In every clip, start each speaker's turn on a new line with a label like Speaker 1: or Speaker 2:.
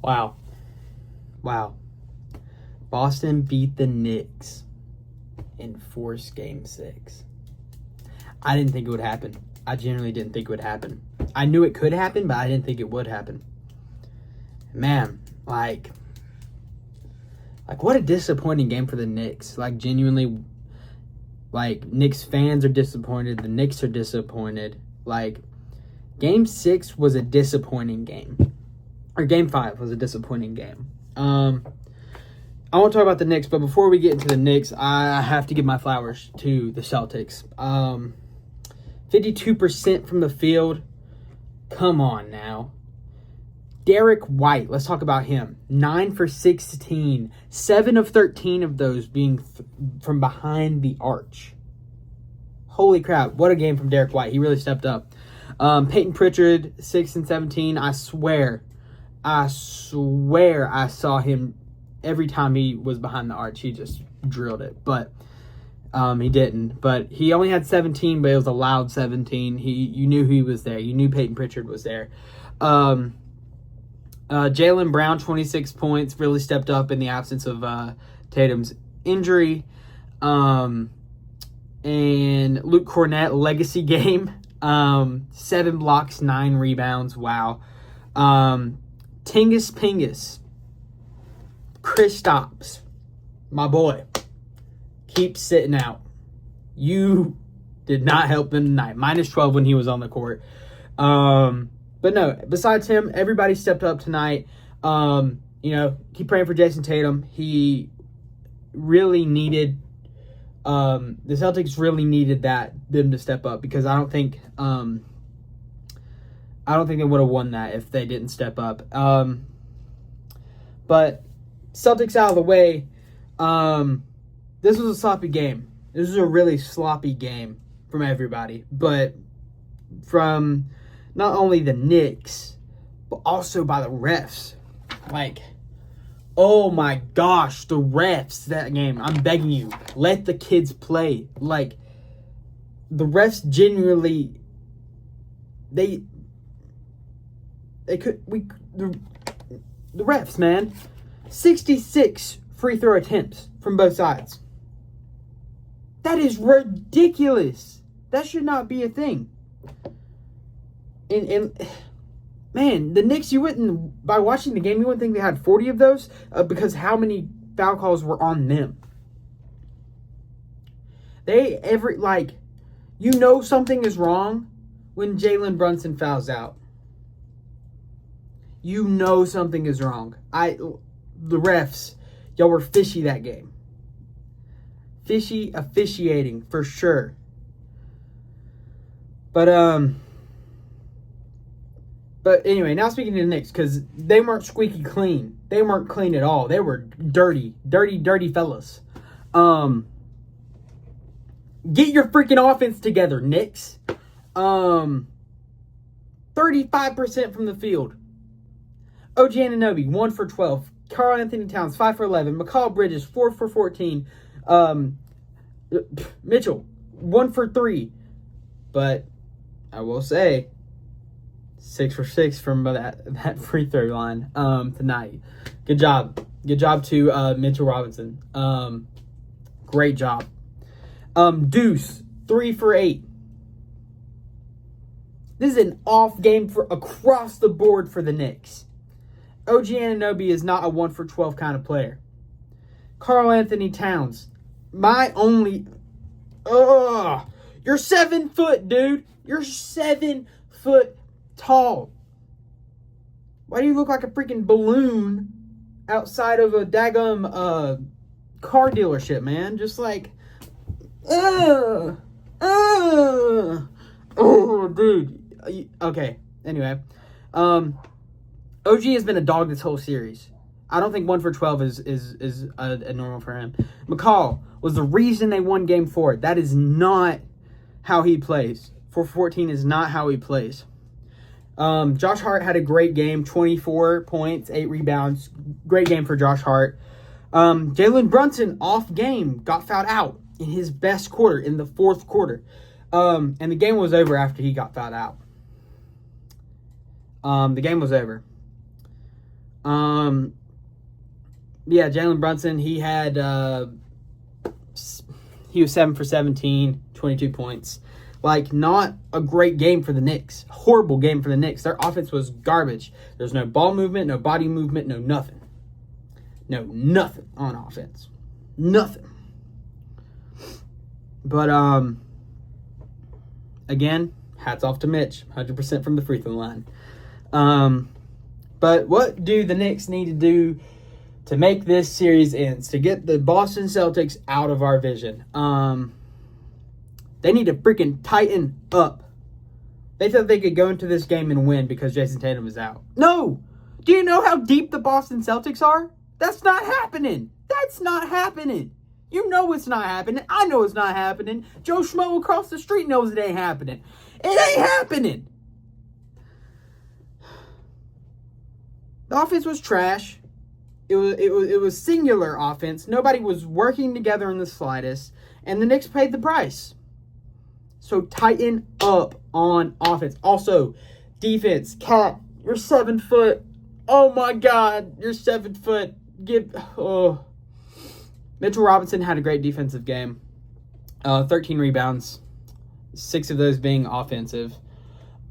Speaker 1: Wow. Wow. Boston beat the Knicks and forced Game 6. I didn't think it would happen. I genuinely didn't think it would happen. I knew it could happen, but I didn't think it would happen. Man, like what a disappointing game for the Knicks. Like, genuinely, like, Knicks fans are disappointed. The Knicks are disappointed. Like, Game 6 was a disappointing game. Or Game 5 was a disappointing game. I won't talk about the Knicks, but before we get into the Knicks, I have to give my flowers to the Celtics. 52% from the field. Come on now. Derek White, let's talk about him. 9 for 16. 7 of 13 of those being from behind the arch. Holy crap, what a game from Derek White. He really stepped up. Peyton Pritchard, 6 and 17. I swear I saw him every time he was behind the arch. He just drilled it, but he didn't. But he only had 17, but it was a loud 17. You knew he was there. You knew Peyton Pritchard was there. Jaylen Brown, 26 points, really stepped up in the absence of Tatum's injury. And Luke Cornett, legacy game. 7 blocks, 9 rebounds. Wow. Tingus Pingus. Kristaps, my boy, keep sitting out. You did not help him tonight. Minus 12 when he was on the court. But no, besides him, everybody stepped up tonight. Keep praying for Jason Tatum. He really needed, the Celtics really needed them to step up, because I don't think they would have won that if they didn't step up. But Celtics out of the way. This was a sloppy game. This was a really sloppy game from everybody, but from not only the Knicks, but also by the refs. Like, oh my gosh, the refs that game. I'm begging you, let the kids play. Like, the refs genuinely, the refs, man. 66 free throw attempts from both sides. That is ridiculous. That should not be a thing. And man, the Knicks, by watching the game, you wouldn't think they had 40 of those, because how many foul calls were on them. Something is wrong when Jalen Brunson fouls out. You know something is wrong. The refs, y'all were fishy that game. Fishy officiating for sure. But anyway, now speaking to the Knicks, because they weren't squeaky clean. They weren't clean at all. They were dirty fellas. Get your freaking offense together, Knicks. 35% from the field. OG Anunoby, 1 for 12. Karl Anthony Towns, 5 for 11. Mikal Bridges, 4 for 14. Mitchell, 1 for 3. But I will say, 6 for 6 from that free throw line tonight. Good job. Good job to Mitchell Robinson. Great job. Deuce, 3 for 8. This is an off game for across the board for the Knicks. OG Anunoby is not a 1 for 12 kind of player. Karl Anthony Towns, you're 7 foot, dude. You're 7 foot tall. Why do you look like a freaking balloon outside of a daggum car dealership, man? Just like, oh, dude. Okay, anyway. OG has been a dog this whole series. I don't think 1 for 12 is a normal for him. McCall was the reason they won Game 4. That is not how he plays. 4-14 is not how he plays. Josh Hart had a great game. 24 points, 8 rebounds. Great game for Josh Hart. Jalen Brunson, off game, got fouled out in his best quarter, in the fourth quarter. And the game was over after he got fouled out. The game was over. Yeah, Jalen Brunson, he was 7 for 17, 22 points. Like, not a great game for the Knicks. Horrible game for the Knicks. Their offense was garbage. There's no ball movement, no body movement, no nothing. No, nothing on offense. Nothing. But, again, hats off to Mitch. 100% from the free throw line. But what do the Knicks need to do to make this series end? To get the Boston Celtics out of our vision? They need to freaking tighten up. They thought they could go into this game and win because Jason Tatum was out. No! Do you know how deep the Boston Celtics are? That's not happening. That's not happening. You know it's not happening. I know it's not happening. Joe Schmo across the street knows it ain't happening. It ain't happening. The offense was trash. It was singular offense. Nobody was working together in the slightest. And the Knicks paid the price. So tighten up on offense. Also, defense. Cat, you're 7 foot. Oh my God, you're 7 foot. Mitchell Robinson had a great defensive game. 13 rebounds. 6 of those being offensive.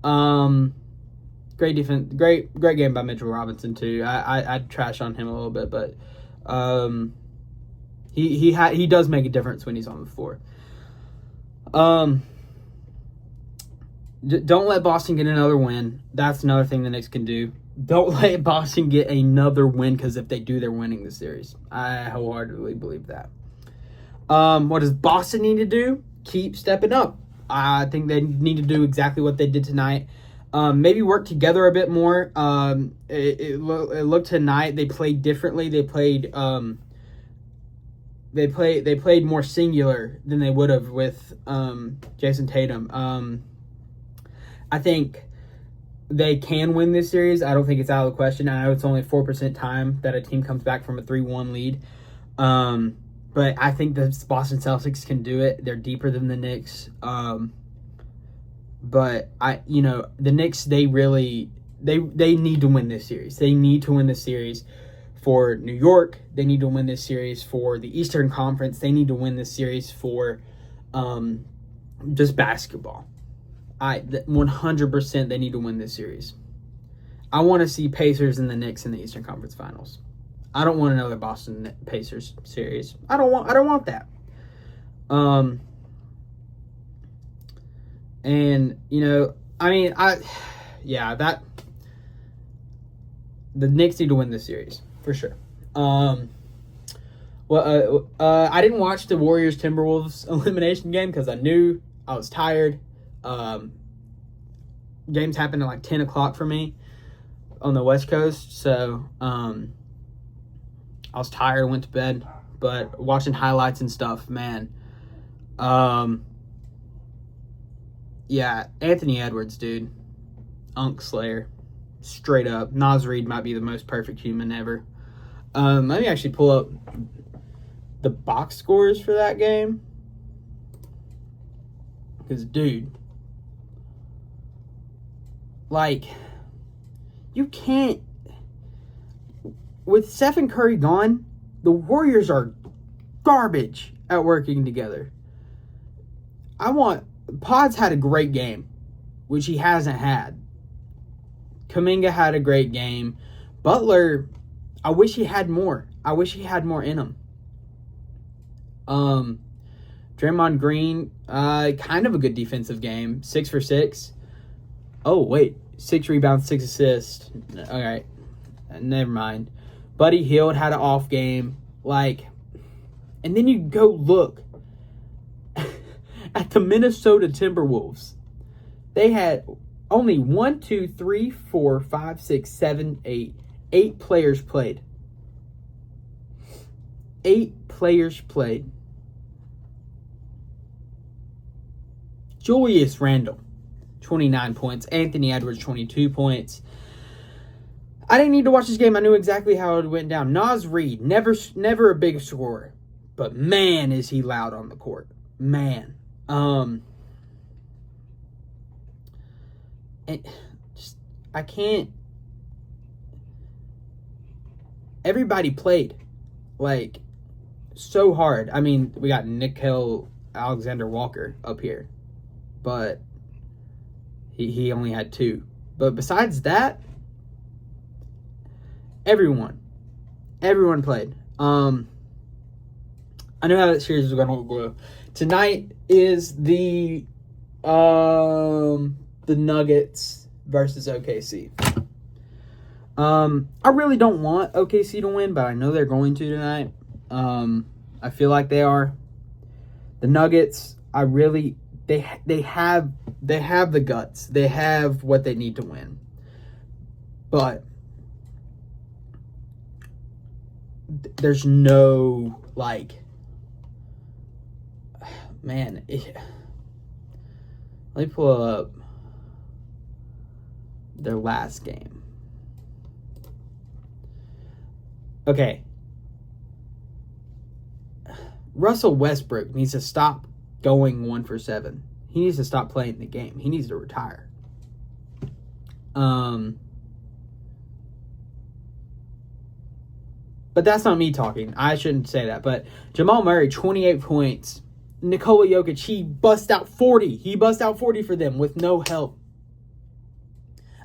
Speaker 1: Great defense. Great game by Mitchell Robinson too. I'd trash on him a little bit, but he does make a difference when he's on the floor. Don't let Boston get another win. That's another thing the Knicks can do. Don't let Boston get another win, because if they do, they're winning the series. I wholeheartedly believe that. What does Boston need to do? Keep stepping up. I think they need to do exactly what they did tonight. Maybe work together a bit more. It looked tonight they played differently. They played more singular than they would have with Jason Tatum. I think they can win this series. I don't think it's out of the question. I know it's only 4% time that a team comes back from a 3-1 lead. But I think the Boston Celtics can do it. They're deeper than the Knicks. But the Knicks, they need to win this series. They need to win this series for New York. They need to win this series for the Eastern Conference. They need to win this series for just basketball. 100% they need to win this series. I want to see Pacers and the Knicks in the Eastern Conference Finals. I don't want another Boston Pacers series. I don't want that. And the Knicks need to win this series for sure. I didn't watch the Warriors Timberwolves elimination game because I knew I was tired. Games happened at like 10 o'clock for me on the West Coast, so I was tired, went to bed. But watching highlights and stuff, man. Anthony Edwards, dude. Unk Slayer. Straight up. Naz Reid might be the most perfect human ever. Let me actually pull up the box scores for that game. Because, dude, you can't. With Stephen Curry gone, the Warriors are garbage at working together. Pods had a great game, which he hasn't had. Kuminga had a great game. Butler, I wish he had more. I wish he had more in him. Draymond Green, kind of a good defensive game. 6 for 6. Oh, wait. 6 rebounds, 6 assists. All right. Never mind. Buddy Hield had an off game. And then you go look at the Minnesota Timberwolves. They had only 1, 2, 3, 4, 5, 6, 7, 8. 8 players played. 8 players played. Julius Randle, 29 points. Anthony Edwards, 22 points. I didn't need to watch this game. I knew exactly how it went down. Naz Reid, never a big scorer. But man, is he loud on the court. Man. I can't. everybody played like so hard. I mean, we got Nickeil Alexander-Walker up here, but he only had 2. But besides that, everyone played. I know how that series is going to go. Tonight is the Nuggets versus OKC. I really don't want OKC to win, but I know they're going to tonight. I feel like they are. The Nuggets, they have the guts. They have what they need to win. But there's no, like, man, let me pull up their last game. Okay. Russell Westbrook needs to stop going 1 for 7. He needs to stop playing the game. He needs to retire. But that's not me talking. I shouldn't say that. But Jamal Murray, 28 points. Nikola Jokic, he bust out 40. He bust out 40 for them with no help.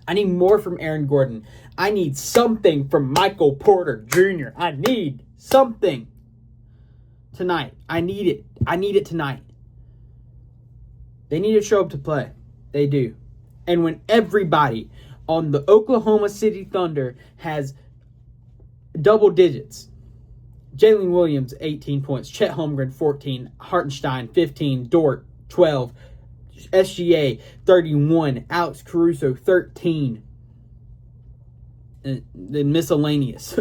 Speaker 1: I need more from Aaron Gordon. I need something from Michael Porter Jr. I need something tonight. I need it. I need it tonight. They need to show up to play. They do. And when everybody on the Oklahoma City Thunder has double digits, Jalen Williams, 18 points. Chet Holmgren, 14. Hartenstein, 15. Dort, 12. SGA, 31. Alex Caruso, 13. And then miscellaneous.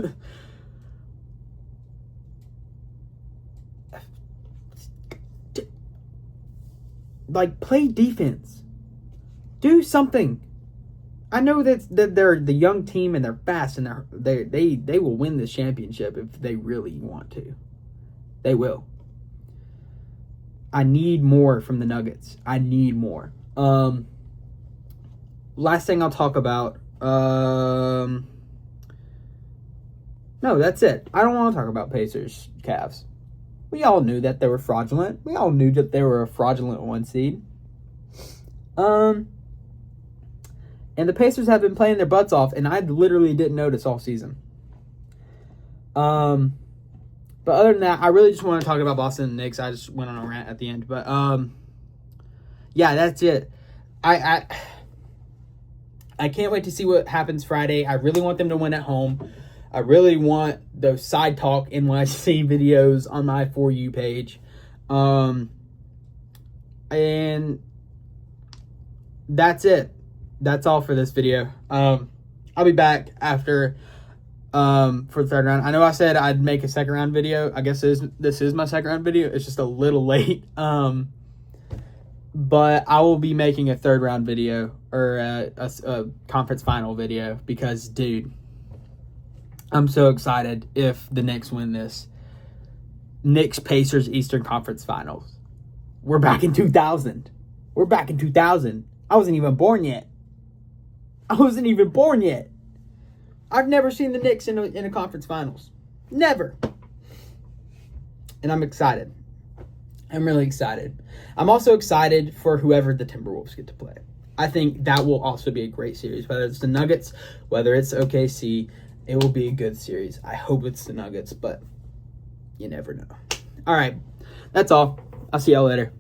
Speaker 1: Like, play defense. Do something. I know that they're the young team and they're fast and they will win this championship if they really want to. They will. I need more from the Nuggets. I need more. Last thing I'll talk about. No, that's it. I don't want to talk about Pacers, Cavs. We all knew that they were fraudulent. We all knew that they were a fraudulent 1 seed. And the Pacers have been playing their butts off, and I literally didn't notice all season. But other than that, I really just want to talk about Boston and Knicks. I just went on a rant at the end. But, yeah, that's it. I can't wait to see what happens Friday. I really want them to win at home. I really want those Side Talk NYC videos on my For You page. And that's it. That's all for this video. I'll be back after for the 3rd round. I know I said I'd make a 2nd round video. I guess this is my 2nd round video. It's just a little late. But I will be making a 3rd round video or a conference final video because, dude, I'm so excited if the Knicks win this. Knicks Pacers Eastern Conference Finals. We're back in 2000. We're back in 2000. I wasn't even born yet. I've never seen the Knicks in a conference finals. Never. And I'm excited. I'm really excited. I'm also excited for whoever the Timberwolves get to play. I think that will also be a great series. Whether it's the Nuggets, whether it's OKC, it will be a good series. I hope it's the Nuggets, but you never know. All right. That's all. I'll see y'all later.